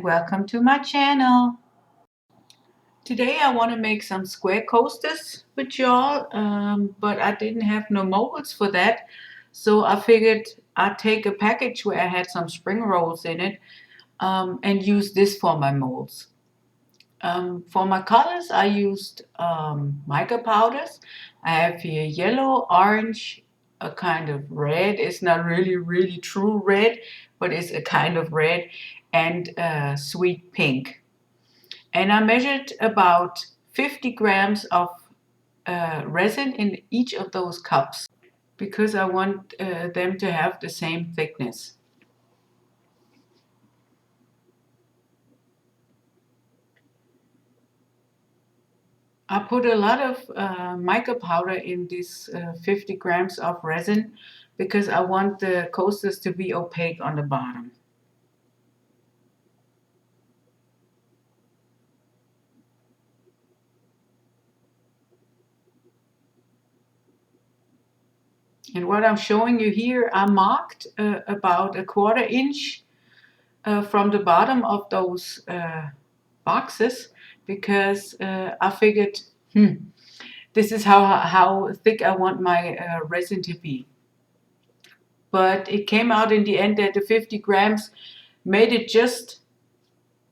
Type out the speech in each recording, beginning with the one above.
and welcome to my channel. Today I want to make some square coasters with y'all, but I didn't have no molds for that, so I figured I'd take a package where I had some spring rolls in it and use this for my molds. For my colors I used mica powders. I have here yellow, orange, a kind of red. It's not really true red, but it's a kind of red, and sweet pink. And I measured about 50 grams of resin in each of those cups because I want them to have the same thickness. I put a lot of mica powder in this 50 grams of resin because I want the coasters to be opaque on the bottom. And what I'm showing you here, I marked about a 1/4 inch from the bottom of those boxes because I figured this is how thick I want my resin to be. But it came out in the end that the 50 grams made it just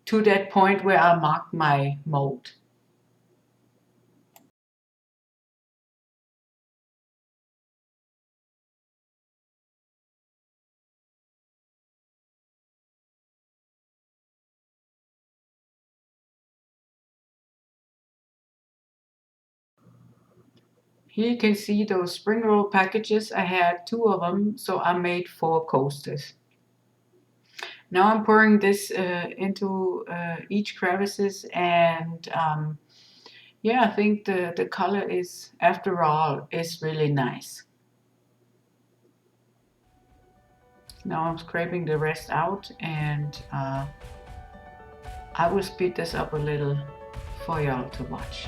to that point where I marked my mold. Here you can see those spring roll packages. I had 2 of them, so I made 4 coasters. Now I'm pouring this into each crevices, and yeah, I think the color is, after all, is really nice. Now I'm scraping the rest out, and I will speed this up a little for y'all to watch.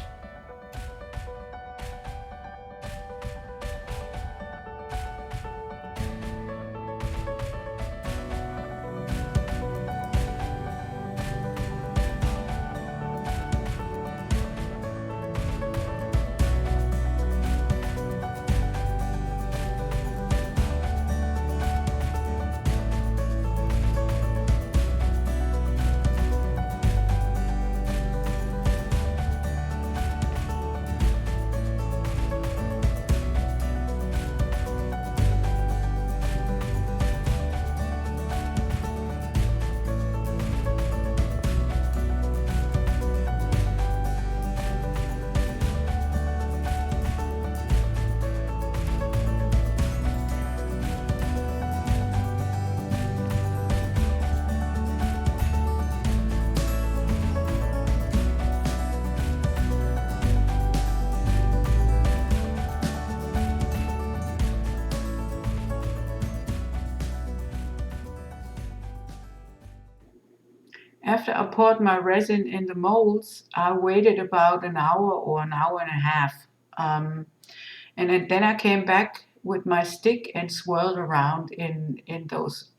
After I poured my resin in the molds, I waited about an hour or an hour and a half. And then I came back with my stick and swirled around in those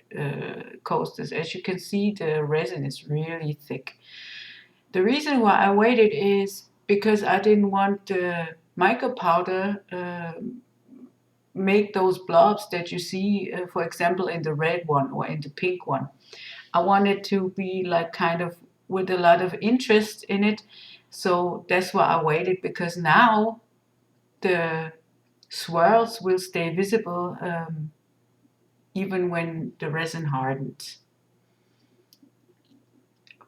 coasters. As you can see, the resin is really thick. The reason why I waited is because I didn't want the mica powder make those blobs that you see, for example, in the red one or in the pink one. I want it to be like kind of with a lot of interest in it. So that's why I waited, because now the swirls will stay visible even when the resin hardens.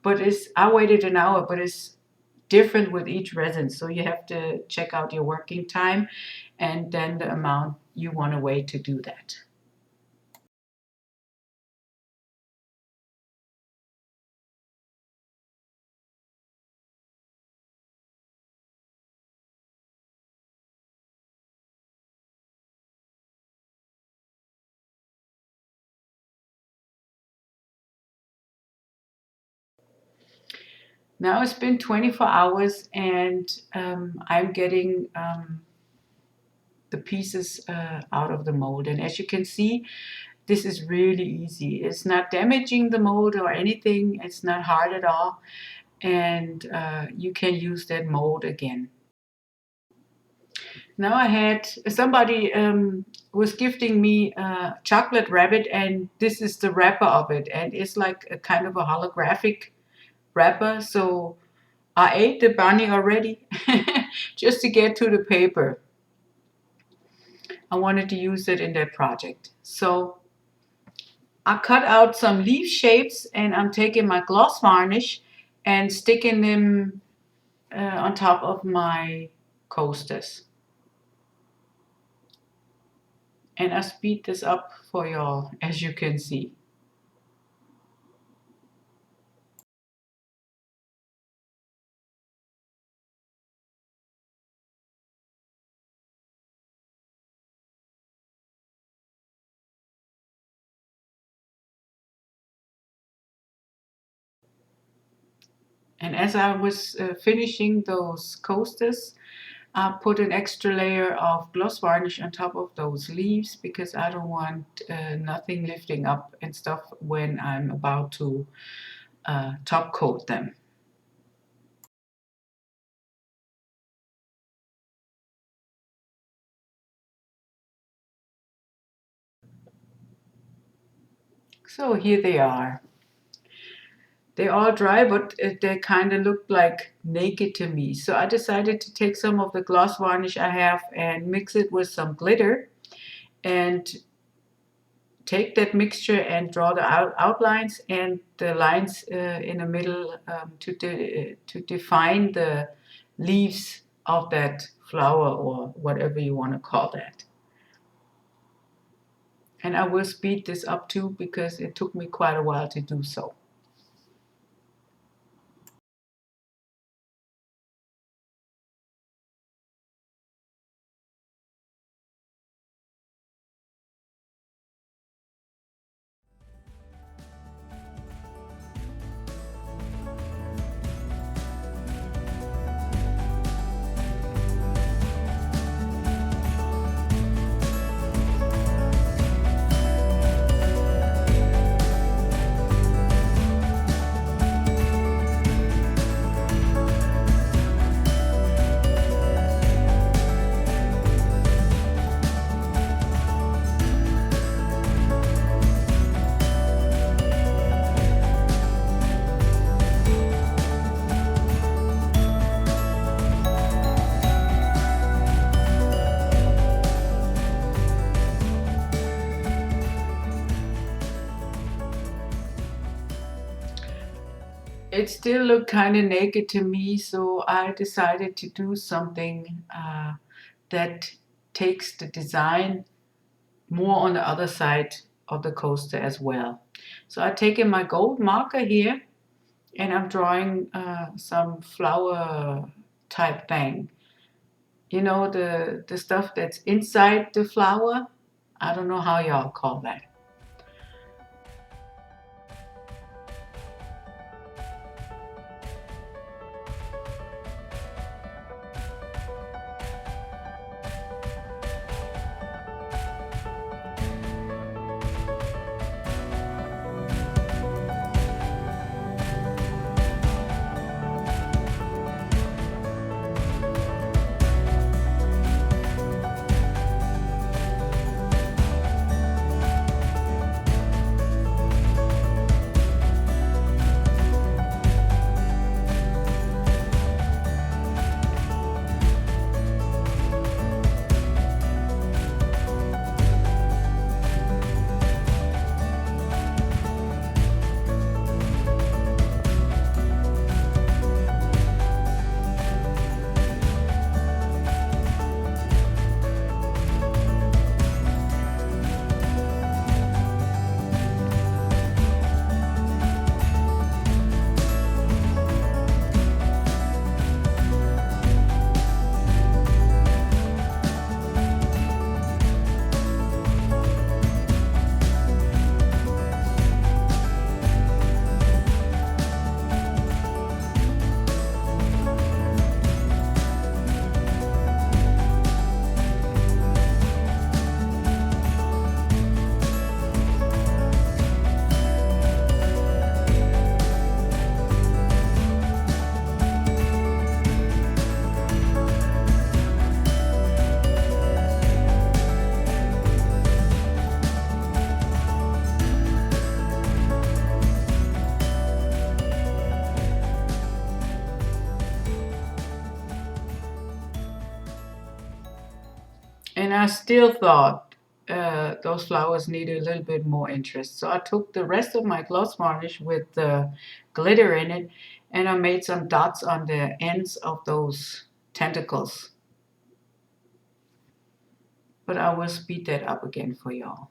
But I waited an hour, but it's different with each resin. So you have to check out your working time and then the amount you want to wait to do that. Now it's been 24 hours and I'm getting the pieces out of the mold. And as you can see, This is really easy. It's not damaging the mold or anything. It's not hard at all. And you can use that mold again. Now I had somebody was gifting me a chocolate rabbit, and this is the wrapper of it, and it's like a kind of a holographic wrapper. So I ate the bunny already just to get to the paper. I wanted to use it in that project. So I cut out some leaf shapes, and I'm taking my gloss varnish and sticking them on top of my coasters. And I speed this up for y'all, as you can see. And as I was finishing those coasters, I put an extra layer of gloss varnish on top of those leaves because I don't want nothing lifting up and stuff when I'm about to top coat them. So here they are. They're all dry, but they kind of look like naked to me. So I decided to take some of the gloss varnish I have and mix it with some glitter and take that mixture and draw the outlines and the lines in the middle to define the leaves of that flower or whatever you want to call that. And I will speed this up too because it took me quite a while to do so. It still looked kind of naked to me, so I decided to do something that takes the design more on the other side of the coaster as well. So I've taken my gold marker here and I'm drawing some flower type thing. You know, the stuff that's inside the flower? I don't know how y'all call that. And I still thought those flowers needed a little bit more interest. So I took the rest of my gloss varnish with the glitter in it, and I made some dots on the ends of those tentacles. But I will speed that up again for y'all.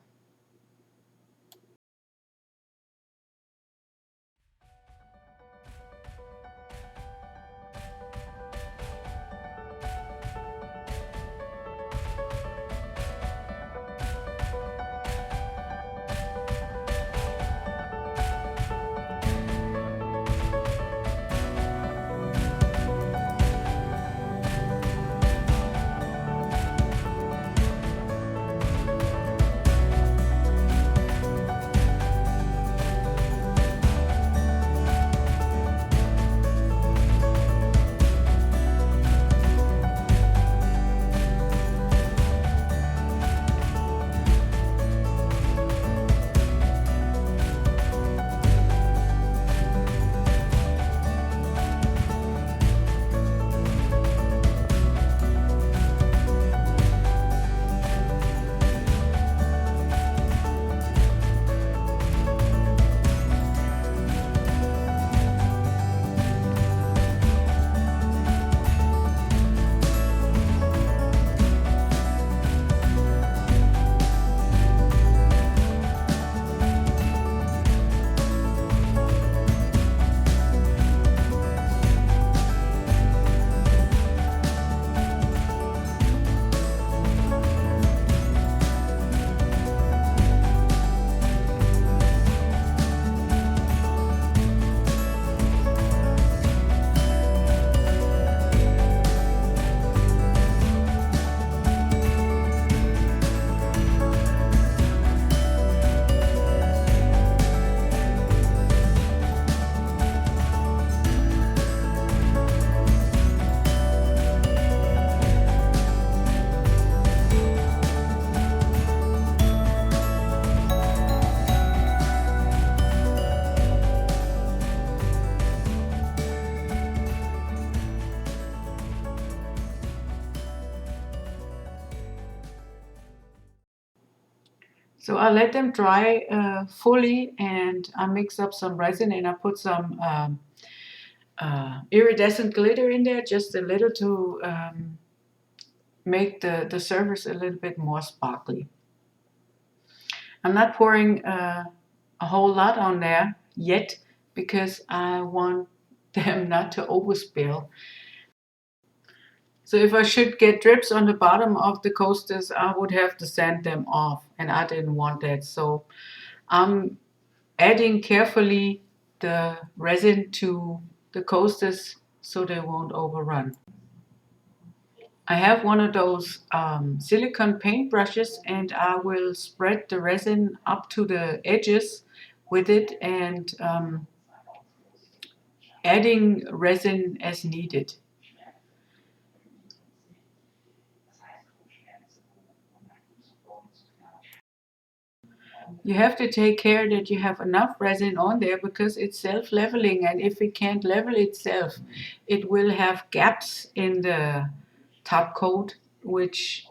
So I let them dry fully, and I mix up some resin, and I put some iridescent glitter in there, just a little to make the surface a little bit more sparkly. I'm not pouring a whole lot on there yet because I want them not to overspill. So if I should get drips on the bottom of the coasters, I would have to sand them off, and I didn't want that. So I'm adding carefully the resin to the coasters so they won't overrun. I have one of those silicone paint brushes, and I will spread the resin up to the edges with it, and adding resin as needed. You have to take care that you have enough resin on there because it's self-leveling, and if it can't level itself, it will have gaps in the top coat, which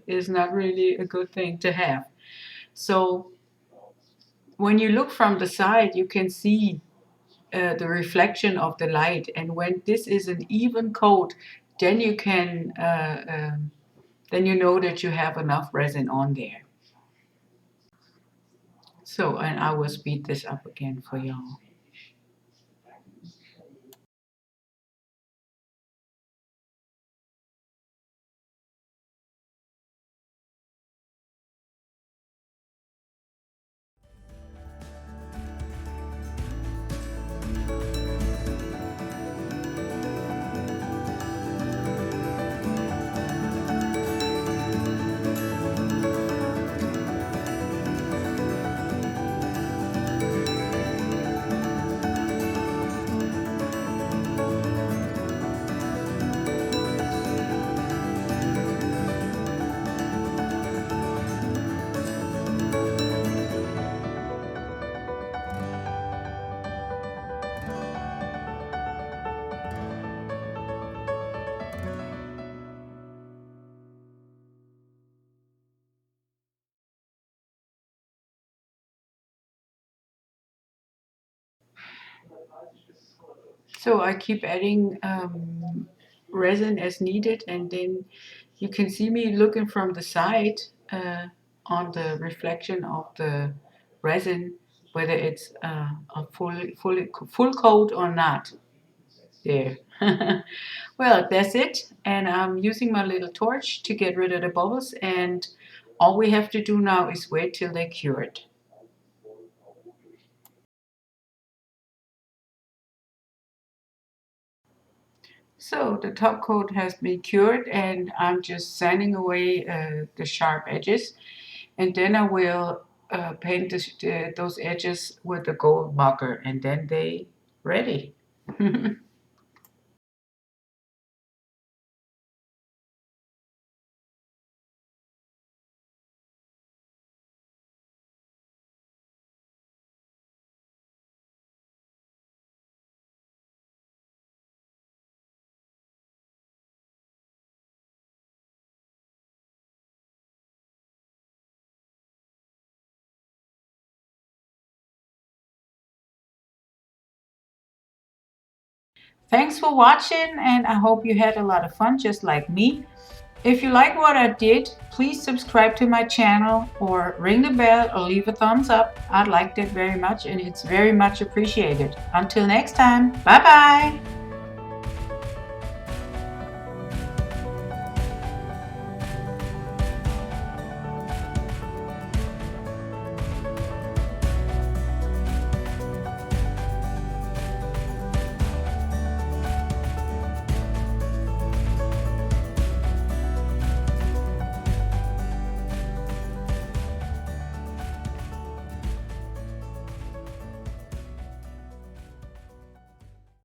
is not really a good thing to have. So when you look from the side, you can see the reflection of the light, and when this is an even coat, then you can then you know that you have enough resin on there. So, and I will speed this up again for y'all. So I keep adding resin as needed, and then you can see me looking from the side on the reflection of the resin, whether it's a full coat or not. There. Well, that's it. And I'm using my little torch to get rid of the bubbles, and all we have to do now is wait till they're cured. So the top coat has been cured, and I'm just sanding away the sharp edges, and then I will paint those edges with the gold marker, and then they ready. Thanks for watching, and I hope you had a lot of fun just like me. If you like what I did, please subscribe to my channel or ring the bell or leave a thumbs up. I'd like that very much, and it's very much appreciated. Until next time, bye bye!